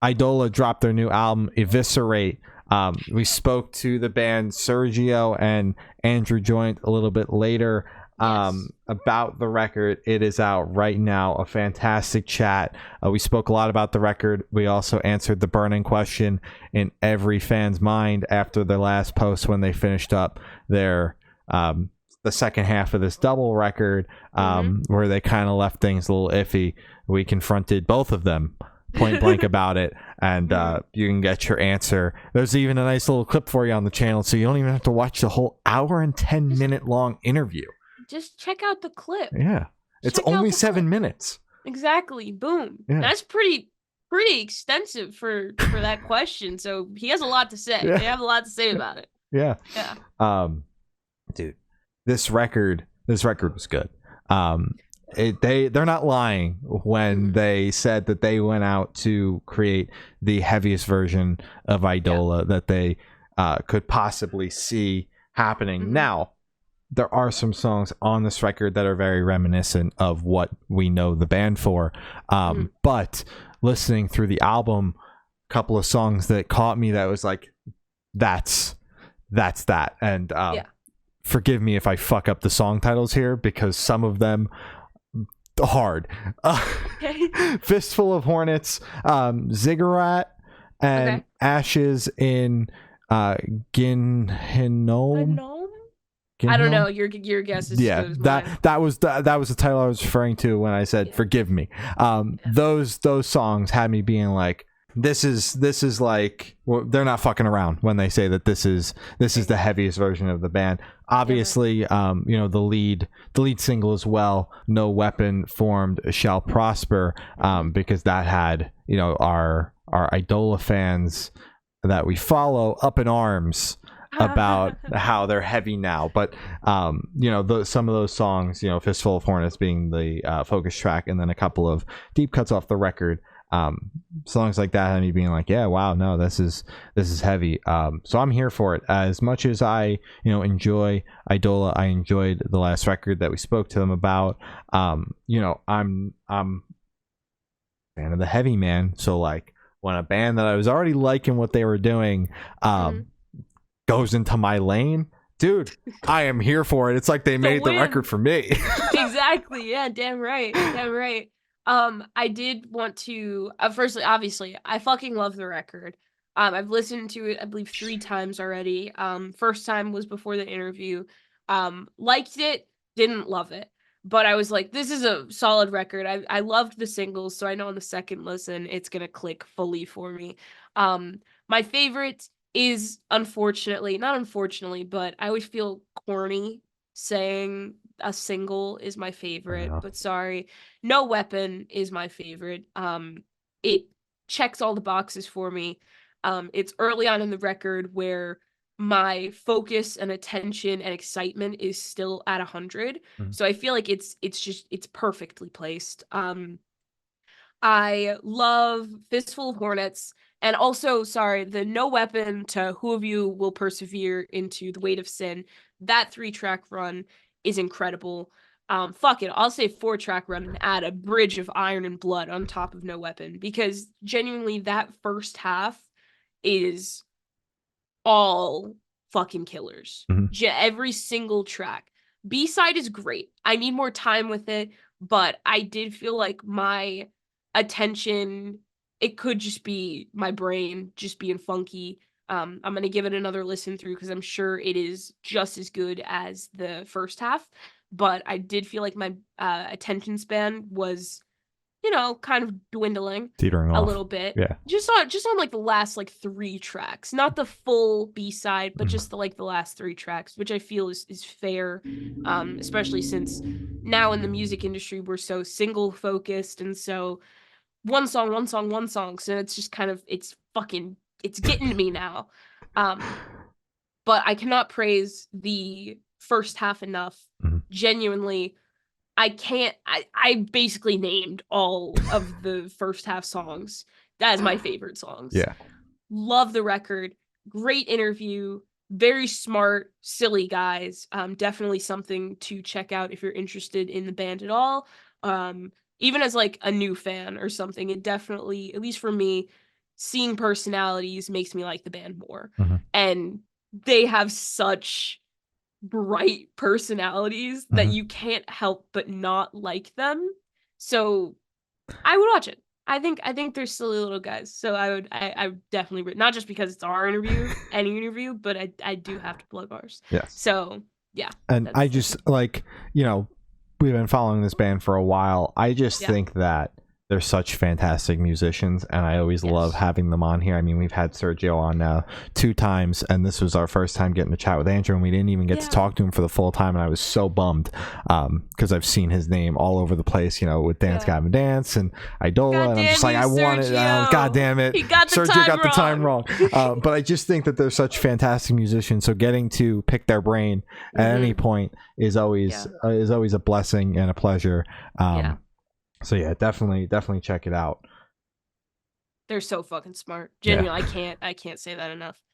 Eidola dropped their new album, Eviscerate. We spoke to the band Sergio and Andrew Joint a little bit later Yes. about the record. It is out right now. A fantastic chat. We spoke a lot about the record. We also answered the burning question in every fan's mind after their last post when they finished up their the second half of this double record, where they kind of left things a little iffy. We confronted both of them point blank about it, and you can get your answer. There's even a nice little clip for you on the channel, so you don't even have to watch the whole hour and 10-minute long interview. Just check out the clip. Yeah, it's only 7 minutes. Exactly. Boom. Yeah. That's pretty extensive for that question. So he has a lot to say. Yeah. They have a lot to say about it. Yeah. Dude, this record was good. They're not lying when they said that they went out to create the heaviest version of Eidola that they could possibly see happening. Now, there are some songs on this record that are very reminiscent of what we know the band for, but listening through the album, a couple of songs that caught me that was like, that's that. And forgive me if I fuck up the song titles here, because some of them hard. Fistful of Hornets, Ziggurat, and Ashes in Ginhinome. I don't know. Your guess is yeah. That was the title I was referring to when I said forgive me. Those songs had me being like, this is like, well, they're not fucking around when they say that this is the heaviest version of the band. Obviously, the lead single as well, No Weapon Formed Shall Prosper, because that had our Eidola fans that we follow up in arms about how they're heavy now. But some of those songs, Fistful of Hornets being the focus track, and then a couple of deep cuts off the record, songs like that, and me being like, yeah, wow, no, this is heavy. So I'm here for it. As much as I enjoy Eidola, I enjoyed the last record that we spoke to them about. I'm fan of the heavy, man. So like, when a band that I was already liking what they were doing goes into my lane, dude, I am here for it. It's like they made the record for me. Exactly. Yeah, damn right. I did want to firstly, obviously, I fucking love the record. I've listened to it, I believe, 3 times already. First time was before the interview. Liked it, didn't love it. But I was like, this is a solid record. I loved the singles, so I know on the second listen it's gonna click fully for me. My favorite is not unfortunately, but I always feel corny saying a single is my favorite, but sorry. No Weapon is my favorite. It checks all the boxes for me. It's early on in the record where my focus and attention and excitement is still at 100. So I feel like it's perfectly placed. I love Fistful of Hornets, and also, sorry, the No Weapon to Who of You Will Persevere into The Weight of Sin. That 3-track run is incredible. Fuck it, I'll say 4-track run and add a Bridge of Iron and Blood on top of No Weapon, because genuinely that first half is all fucking killers. Every single track. B-side is great. I need more time with it, but I did feel like my attention, it could just be my brain just being funky. I'm going to give it another listen through because I'm sure it is just as good as the first half, but I did feel like my attention span was kind of dwindling teetering a off little bit. Yeah. Just on like the last like 3 tracks, not the full B-side, but just the last 3 tracks, which I feel is fair, especially since now in the music industry we're so single focused, and so one song. So it's just kind of it's getting to me now. But I cannot praise the first half enough. Genuinely, I basically named all of the first half songs. That is my favorite songs. Yeah. Love the record. Great interview. Very smart, silly guys. Definitely something to check out if you're interested in the band at all. Even as like a new fan or something, it definitely, at least for me, seeing personalities makes me like the band more. Mhm. And they have such bright personalities that Mhm. you can't help but not like them. So I would watch it. I think they're silly little guys. So I definitely, not just because it's our interview, any interview, but I do have to plug ours. Yes. So yeah. And I just like, you know, we've been following this band for a while. I just think that they're such fantastic musicians, and I always love having them on here. I mean, we've had Sergio on now 2 times, and this was our first time getting to chat with Andrew, and we didn't even get to talk to him for the full time, and I was so bummed because I've seen his name all over the place, you know, with Dance Gavin Dance and Eidola, and I'm just like, I wanted, God damn it, he got the Sergio got the time wrong. But I just think that they're such fantastic musicians, so getting to pick their brain at any point is always a blessing and a pleasure. So yeah, definitely check it out. They're so fucking smart. Genuinely, I can't say that enough.